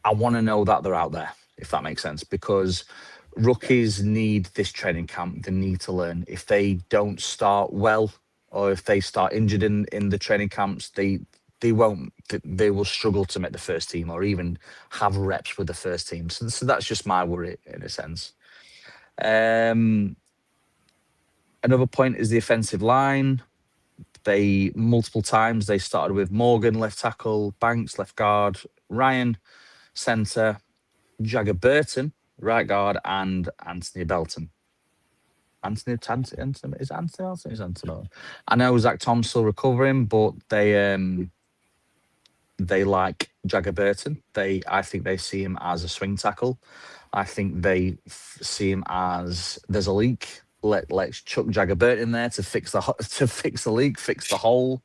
Speaker 2: to know that they're out there, if that makes sense, because rookies need this training camp. They need to learn. If they don't start well, or if they start injured in the training camps, they will struggle to make the first team or even have reps with the first team. So that's just my worry in a sense. Another point is the offensive line. Multiple times they started with Morgan, left tackle, Banks, left guard, Ryan, centre, Jagger Burton, right guard, and Anthony Belton. Anthony is Anthony. I know Zach Tom's still recovering, but they like Jagger Burton. I think they see him as a swing tackle. I think they see him as there's a leak. Let's chuck Jagger Burton in there to fix the leak, fix the hole.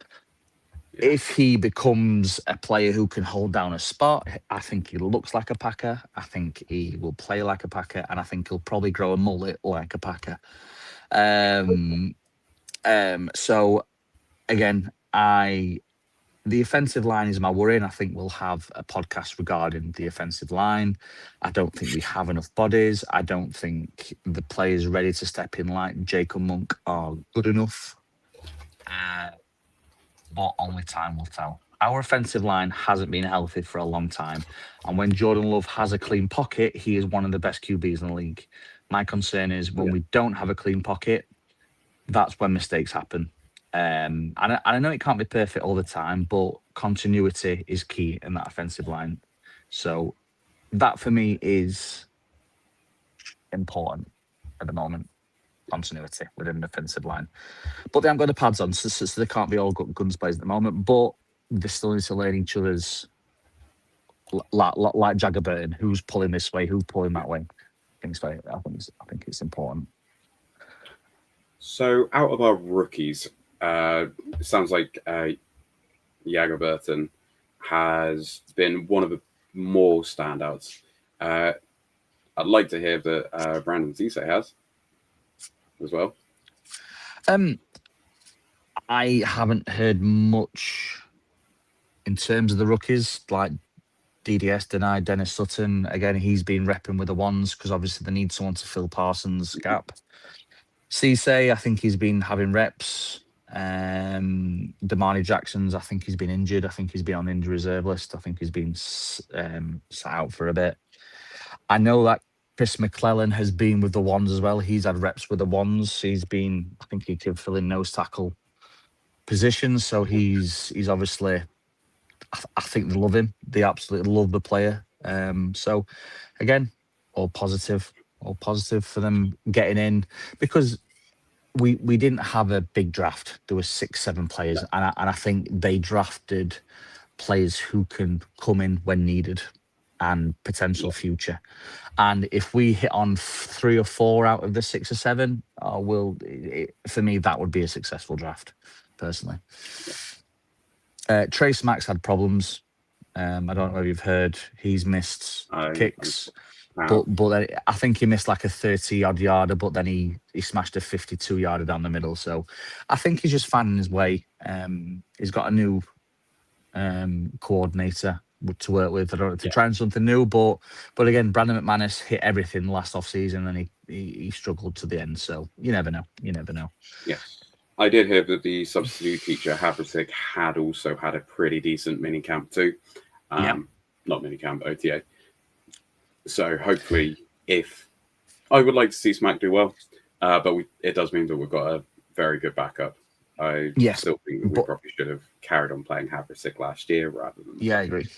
Speaker 2: If he becomes a player who can hold down a spot, I think he looks like a Packer. I think he will play like a Packer, and I think he'll probably grow a mullet like a Packer. So again, the offensive line is my worry, and I think we'll have a podcast regarding the offensive line. I don't think we have enough bodies. I don't think the players ready to step in like Jacob Monk are good enough. But only time will tell. Our offensive line hasn't been healthy for a long time. And when Jordan Love has a clean pocket, he is one of the best QBs in the league. My concern is when we don't have a clean pocket, that's when mistakes happen. And I know it can't be perfect all the time, but continuity is key in that offensive line. So that for me is important at the moment. Continuity within the defensive line. But they haven't got the pads on, so they can't be all guns blazing at the moment. But they still need to learn each other's, like Jagger Burton, who's pulling this way, who's pulling that way. I think it's important.
Speaker 1: So out of our rookies, it sounds like Jagger Burton has been one of the more standouts. I'd like to hear that Brandon Cisse has as well.
Speaker 2: I haven't heard much in terms of the rookies. Like DDS denied Dennis Sutton. Again, he's been repping with the ones because obviously they need someone to fill Parsons' gap. Cisse, I think he's been having reps. Damani Jackson's, I think he's been injured. I think he's been on the injury reserve list. I think he's been sat out for a bit. I know that Chris McClellan has been with the ones as well. He's had reps with the ones. He's been, I think he can fill in nose tackle positions. So he's obviously, I think they love him. They absolutely love the player. So again, all positive for them getting in because we didn't have a big draft. There were 6-7 players, and I think they drafted players who can come in when needed and potential future. And if we hit on 3 or 4 out of the 6 or 7, for me that would be a successful draft, personally. Trace Max had problems. I don't know if you've heard. He's missed kicks. But then I think he missed like a 30-odd yarder, but then he smashed a 52-yarder down the middle. So I think he's just finding his way. He's got a new coordinator to work with. I don't know, to try something new, but again, Brandon McManus hit everything last off season, and he struggled to the end. So you never know.
Speaker 1: Yes. I did hear that the substitute teacher, Haversick, had also had a pretty decent mini camp too. Not mini camp, OTA. So hopefully, if I would like to see Smack do well, but it does mean that we've got a very good backup. I still think that we probably should have carried on playing Haversick last year rather than.
Speaker 2: Yeah, I agree.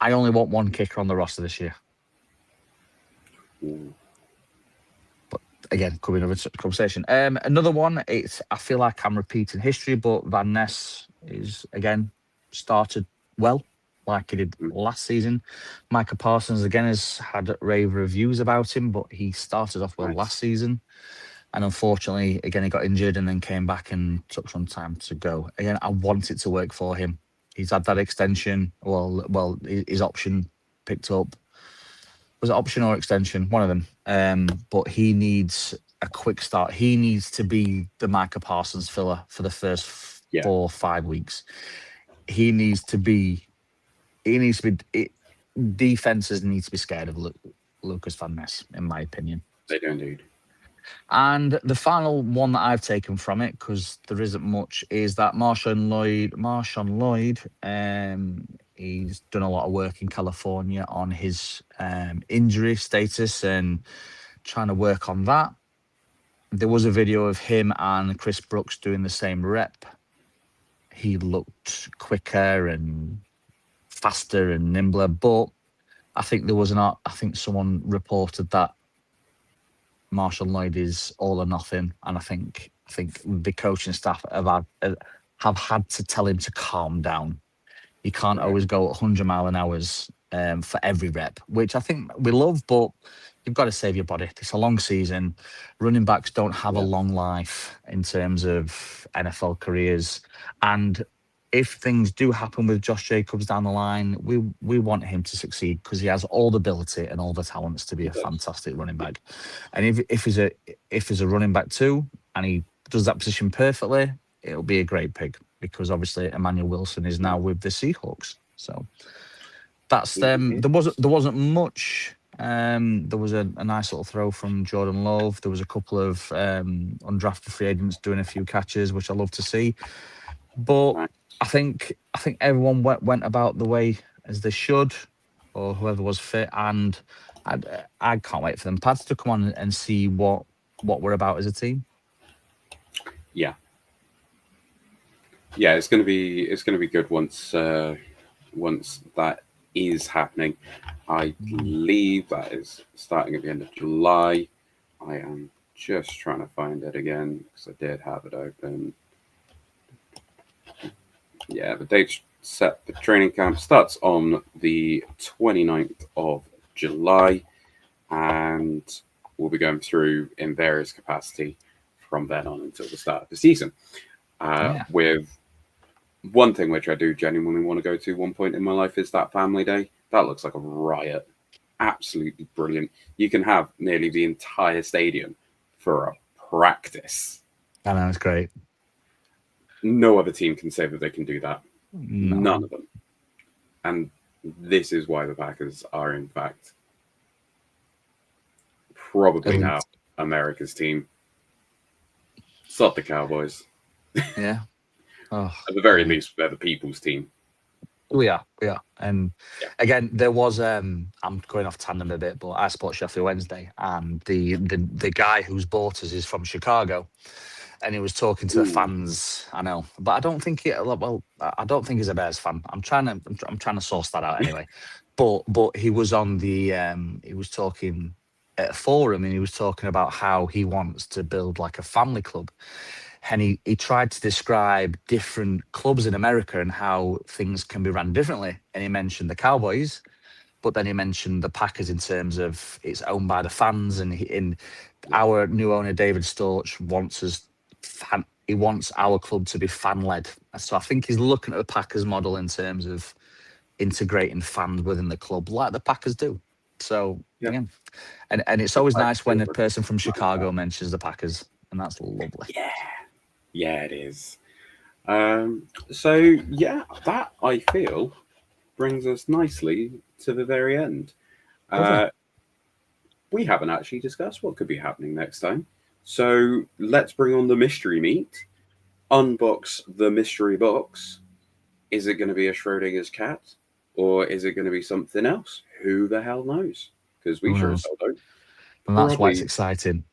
Speaker 2: I only want one kicker on the roster this year.
Speaker 1: Ooh.
Speaker 2: But again, could be another conversation. Another one. I feel like I'm repeating history, but Van Ness is again started well, like he did last season. Micah Parsons again has had rave reviews about him, but he started off well last season. And unfortunately, again, he got injured and then came back and took some time to go. Again, I want it to work for him. He's had that extension. Well, his option picked up. Was it option or extension? One of them. But he needs a quick start. He needs to be the Micah Parsons filler for the first 4 or 5 weeks. He needs to be. Defenses need to be scared of Lucas Van Ness, in my opinion.
Speaker 1: They do indeed.
Speaker 2: And the final one that I've taken from it, because there isn't much, is that Marshawn Lloyd, he's done a lot of work in California on his injury status and trying to work on that. There was a video of him and Chris Brooks doing the same rep. He looked quicker and faster and nimbler, but I think I think someone reported that Marshall Lloyd is all or nothing, and I think the coaching staff have had to tell him to calm down. You can't always go 100 mile an hours for every rep, which I think we love, but you've got to save your body. It's a long season. Running backs don't have a long life in terms of NFL careers, and if things do happen with Josh Jacobs down the line, we want him to succeed because he has all the ability and all the talents to be a fantastic running back. And if he's a running back too, and he does that position perfectly, it'll be a great pick because obviously Emmanuel Wilson is now with the Seahawks. So that's them. There wasn't much. There was a nice little throw from Jordan Love. There was a couple of undrafted free agents doing a few catches, which I love to see. But I think everyone went about the way as they should, or whoever was fit, and I can't wait for them pads to come on and see what we're about as a team.
Speaker 1: Yeah, it's going to be good once that is happening. I believe that is starting at the end of July. I am just trying to find it again because I did have it open. Yeah, the date's set. The training camp starts on the 29th of July, and we'll be going through in various capacity from then on until the start of the season. With one thing which I do genuinely want to go to one point in my life is that family day. That looks like a riot. Absolutely brilliant. You can have nearly the entire stadium for a practice.
Speaker 2: I know, it's great.
Speaker 1: No other team can say that they can do that.
Speaker 2: No.
Speaker 1: None of them. And this is why the Packers are, in fact, probably
Speaker 2: Elite.
Speaker 1: now America's team. Sod the Cowboys.
Speaker 2: Yeah. Oh,
Speaker 1: At the very
Speaker 2: yeah.
Speaker 1: least, they're the people's team.
Speaker 2: We are. And
Speaker 1: Yeah.
Speaker 2: again, there was I'm going off tandem a bit, but I support Sheffield Wednesday, and the guy who's bought us is from Chicago, and he was talking to the
Speaker 1: Ooh.
Speaker 2: fans. I know, but I don't think I don't think he's a Bears fan. I'm trying to source that out anyway. But he was on the he was talking at a forum, and he was talking about how he wants to build like a family club, and he tried to describe different clubs in America and how things can be run differently. And he mentioned the Cowboys, but then he mentioned the Packers in terms of it's owned by the fans, and
Speaker 1: Yeah.
Speaker 2: our new owner David Storch wants he wants our club to be fan led. So I think he's looking at the Packers model in terms of integrating fans within the club, like the Packers do. So
Speaker 1: Yeah.
Speaker 2: yeah, and it's always
Speaker 1: I
Speaker 2: nice when
Speaker 1: feel
Speaker 2: a
Speaker 1: like
Speaker 2: person from
Speaker 1: like that.
Speaker 2: Chicago mentions the Packers, and that's lovely.
Speaker 1: Yeah. Yeah, it is. So yeah, that I feel brings us nicely to the very end.
Speaker 2: Lovely.
Speaker 1: Uh, we haven't actually discussed what could be happening next time. So let's bring on the mystery meat, unbox the mystery box. Is it going to be a Schrodinger's cat, or is it going to be something else? Who the hell knows? Because we
Speaker 2: Who
Speaker 1: sure as
Speaker 2: knows?
Speaker 1: hell don't.
Speaker 2: And that's why it's
Speaker 1: Probably,
Speaker 2: exciting.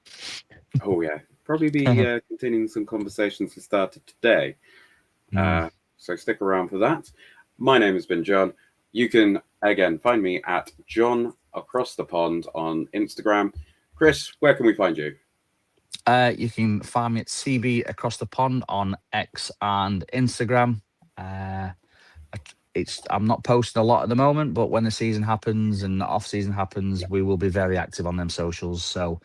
Speaker 1: oh yeah, probably be continuing some conversations we started today.
Speaker 2: Mm.
Speaker 1: So stick around for that. My name has been John. You can again find me at jonACrossthepond on Instagram. Chris, where can we find you?
Speaker 2: You can find me at CB Across the Pond on X and Instagram. Uh, I'm not posting a lot at the moment, but when the season happens and the off season happens, we will be very active on them socials. So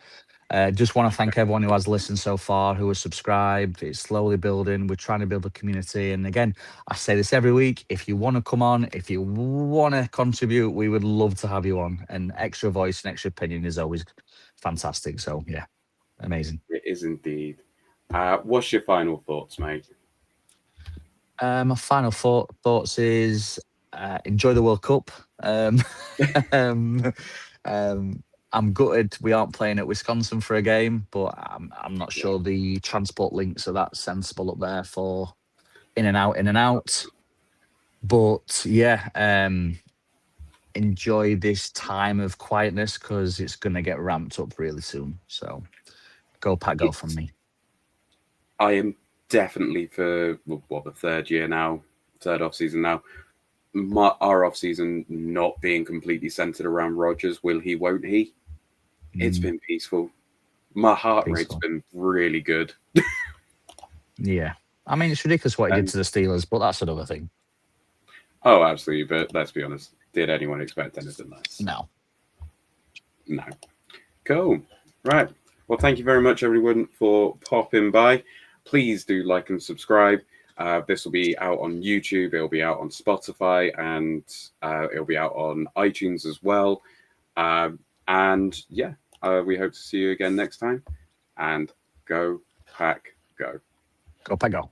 Speaker 2: just want to thank everyone who has listened so far, who has subscribed. It's slowly building. We're trying to build a community. And again, I say this every week. If you want to come on, if you want to contribute, we would love to have you on. And extra voice and extra opinion is always fantastic. So yeah, amazing.
Speaker 1: It is indeed. What's your final thoughts, mate?
Speaker 2: My final thoughts is enjoy the World Cup. Um, um, I'm gutted we aren't playing at Wisconsin for a game, but I'm not
Speaker 1: Yeah.
Speaker 2: sure the transport links are that sensible up there for in and out, in and out. But yeah, enjoy this time of quietness because it's going to get ramped up really soon. So go Pack, go from
Speaker 1: It's,
Speaker 2: me.
Speaker 1: I am definitely for what the third year now, third off season now. Our off season not being completely centered around Rogers. Will he? Won't he? It's
Speaker 2: Mm,
Speaker 1: been peaceful. My heart rate's
Speaker 2: peaceful.
Speaker 1: been really good.
Speaker 2: Yeah. I mean, it's ridiculous what he did
Speaker 1: And
Speaker 2: to the Steelers, but that's another thing.
Speaker 1: oh, absolutely. But let's be honest. Did anyone expect anything less?
Speaker 2: No.
Speaker 1: No. Cool. Right. Well, thank you very much, everyone, for popping by. Please do like and subscribe. This will be out on YouTube. It'll be out on Spotify, and it'll be out on iTunes as well. And yeah, we hope to see you again next time. And go Pack, go.
Speaker 2: Go Pack, go.